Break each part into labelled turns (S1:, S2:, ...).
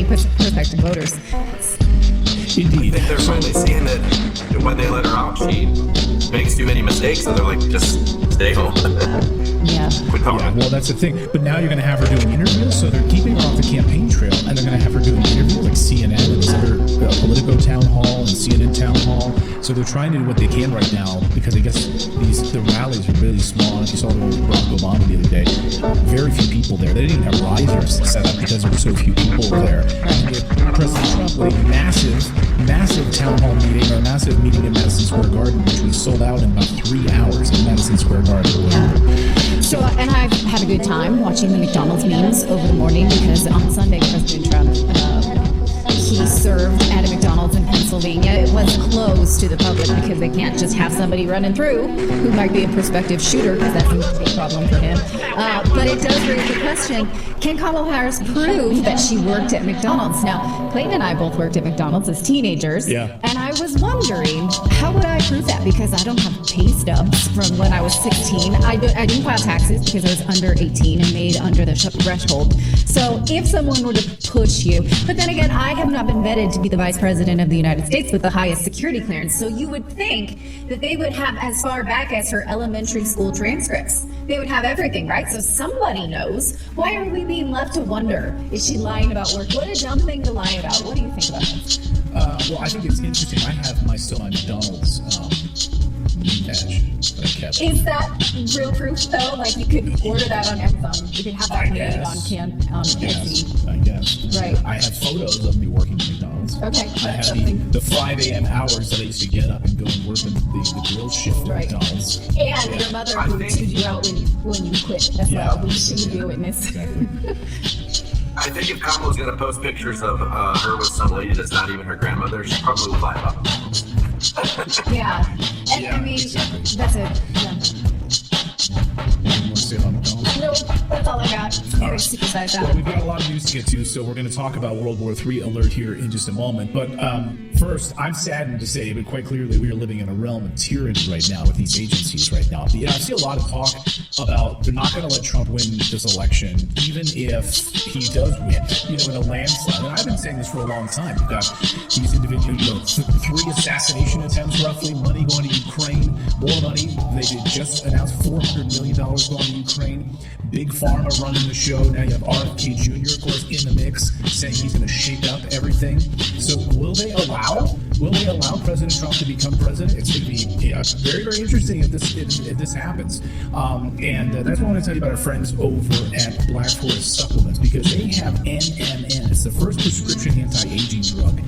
S1: Prospective voters.
S2: Indeed. I think they're finally seeing that when they let her out, she makes too many mistakes, so they're like, just stay home.
S1: Yeah.
S3: Yeah, well, that's the thing. But now you're going to have her doing interviews, so they're keeping her off the campaign trail, and they're going to have her doing interviews like CNN and this other Politico town hall and CNN town hall. So they're trying to do what they can right now, because I guess the rallies are really small. You saw the one with Barack Obama the other day. Very few people there. They didn't even have risers set up because there were so few people there. And you get President Trump with a massive town hall meeting, or a massive meeting in Madison Square Garden, which was sold out in about 3 hours in Madison Square Garden.
S1: Yeah. So, and I've had a good time watching the McDonald's memes over the morning, because on Sunday, President Trump, he served at a McDonald's in Pennsylvania. It was closed to the public because they can't just have somebody running through who might be a prospective shooter, because that's a big problem for him. But it does raise the question, can Kamala Harris prove that she worked at McDonald's? Now, Clayton and I both worked at McDonald's as teenagers,
S3: yeah. And
S1: I was wondering, how would I prove that? Because I don't have pay stubs from when I was 16. I didn't file taxes because I was under 18 and made under the threshold. So if someone were to push you, but then again, I have not been vetted to be the vice president of the United States with the highest security clearance. So you would think that they would have as far back as her elementary school transcripts. They would have everything, right? So somebody knows. Why are we being left to wonder? Is she lying about work? What a dumb thing to lie about. What do you think about this?
S3: Well, I think it's interesting. I have my McDonald's badge that I kept.
S1: Is that real proof though? Like, you could order that on Amazon. You could have that made on Etsy.
S3: I guess.
S1: Right.
S3: I have photos of me working at McDonald's.
S1: Okay.
S3: I have the 5 a.m. hours that I used to get up and go and work the grill shift at McDonald's.
S1: And your mother who chewed you out when you quit as well. She would be a witness.
S3: Exactly.
S2: I think if Kamala's going to post pictures of her with some lady that's not even her grandmother, she probably will vibe up.
S1: Yeah. And
S3: yeah,
S1: I mean,
S3: exactly.
S1: That's it. Yeah.
S3: You want to say on McDonald's?
S1: No, that's all I got.
S3: All right.
S1: Supersize that.
S3: Well, we've got a lot of news to get to, so we're going to talk about World War III alert here in just a moment. But first, I'm saddened to say, but quite clearly, we are living in a realm of tyranny right now with these agencies right now. I see a lot of talk about they're not going to let Trump win this election, even if he does win, in a landslide. And I've been saying this for a long time. You've got these individuals, 3 assassination attempts, roughly, money going to Ukraine, more money. They just announced $400 million going to Ukraine. Big Pharma running the show. Now you have RFK Jr., of course, in the mix, saying he's going to shake up everything. So will they allow President Trump to become president? It's going to be very, very interesting if this happens. And that's what I want to tell you about our friends over at Black Forest Supplements, because they have NMN. It's the first prescription anti-aging drug.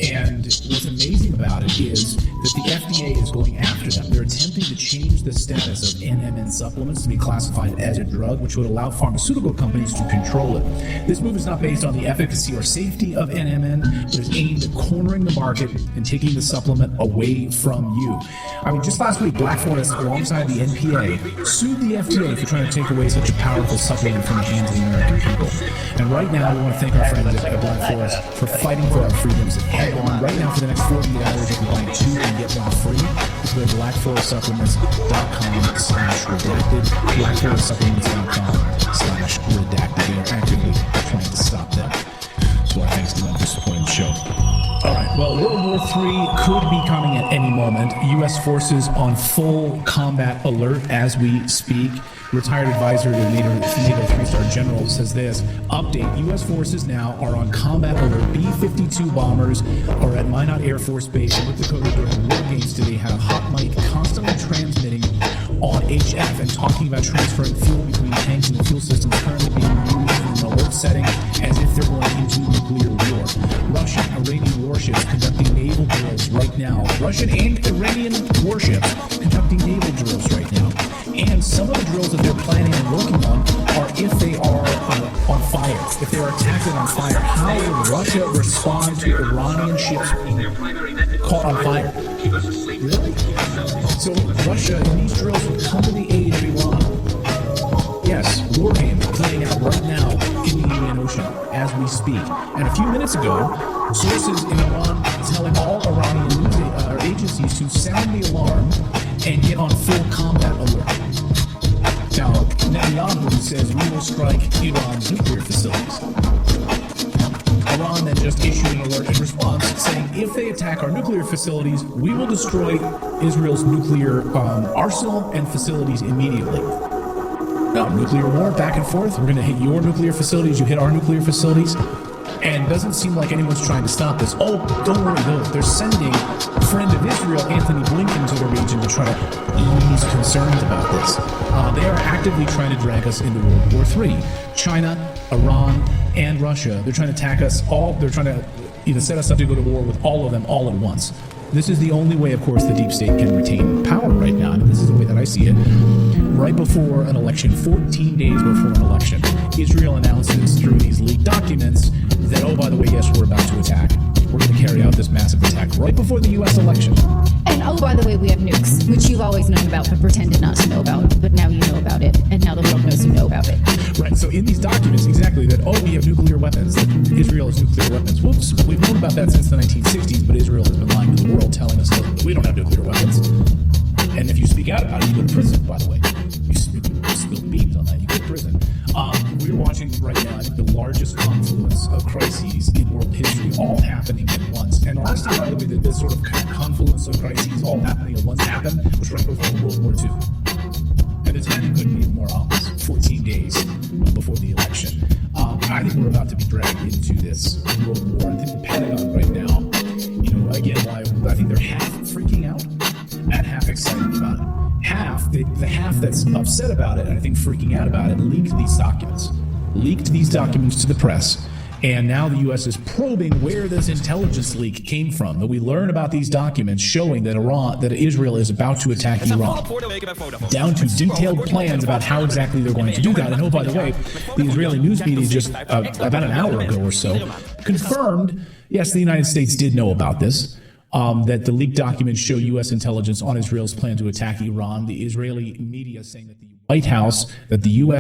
S3: And what's amazing about it is that the FDA is going after them. They're attempting to change the status of NMN supplements to be classified as a drug, which would allow pharmaceutical companies to control it. This move is not based on the efficacy or safety of NMN, but is aimed at cornering the market and taking the supplement away from you. I mean, just last week, Black Forest, alongside the NPA, sued the FDA for trying to take away such a powerful supplement from the hands of the American people. And right now, we want to thank our friends at Black Forest for fighting for our freedoms. Head on right now for the next 48 hours. You can buy 2 and get 1 free. Just go to blackforestsupplements.com/redacted. blackforestsupplements.com/redacted. They are actively trying to stop them. So our thanks to them for supporting the show. All right. Well, World War III could be coming at any moment. U.S. forces on full combat alert as we speak. Retired advisor to NATO 3-star general says this: update, U.S. forces now are on combat alert. B-52 bombers are at Minot Air Force Base in North Dakota during war games today. Had a hot mic constantly transmitting on HF and talking about transferring fuel between tanks and the fuel systems currently being used in an alert setting as if they're going into nuclear war. Russian, Iranian warships conducting naval drills right now. Russian and Iranian warships conducting naval drills right now. And some of the drills that they're planning and working on are if they are on fire, if they are attacked on fire. How will Russia respond to Iranian ships caught on fire? Really? So Russia in these drills would come to the aid of Iran. Yes, war game playing out right now in the Indian Ocean as we speak. And a few minutes ago, sources in Iran telling all Iranian news agencies to sound the alarm and get on full combat alert. Now, Netanyahu says we will strike Iran's nuclear facilities. Iran then just issued an alert in response saying if they attack our nuclear facilities, we will destroy Israel's nuclear arsenal and facilities immediately. Now, nuclear war, back and forth. We're going to hit your nuclear facilities, you hit our nuclear facilities. And it doesn't seem like anyone's trying to stop this. Oh, don't worry, though. They're sending friend of Israel, Anthony Blinken, to the region to try to ease concerns about this. They are actively trying to drag us into World War III. China, Iran, and Russia, they're trying to attack us all. They're trying to either set us up to go to war with all of them all at once. This is the only way, of course, the deep state can retain power right now. And this is the way that I see it. Right before an election, 14 days before an election, Israel announces through these leaked documents that, oh, by the way, yes, we're about to attack. We're going to carry out this massive attack right before the U.S. election.
S1: And oh, by the way, we have nukes, which you've always known about but pretended not to know about. But now you know about it, and now the world knows you know about it.
S3: Right, so in these documents, exactly, that, oh, we have nuclear weapons, that Israel has nuclear weapons. Whoops, we've known about that since the 1960s, but Israel has been lying to the world, telling us that we don't have nuclear weapons. And if you speak out about it, you go to prison, by the way. You spill beans on that, you go to prison. We're watching right now, I think, the largest confluence of crises in world history all happening at once. And the last time, by the way, that this sort of confluence of crises all happening at once happened was right before World War II. And the timing couldn't be more obvious. 14 days before the election. I think we're about to be dragged into this world war. I think the Pentagon right now, again, I think they're half freaking out and half excited about it. The half that's upset about it, and I think freaking out about it, leaked these documents to the press. And now the U.S. is probing where this intelligence leak came from. That we learn about these documents showing that Israel is about to attack Iran, down to detailed plans about how exactly they're going to do that. And oh, by the way, the Israeli news media just about an hour ago or so confirmed, yes, the United States did know about this. That the leaked documents show U.S. intelligence on Israel's plan to attack Iran. The Israeli media saying that the White House, that the U.S.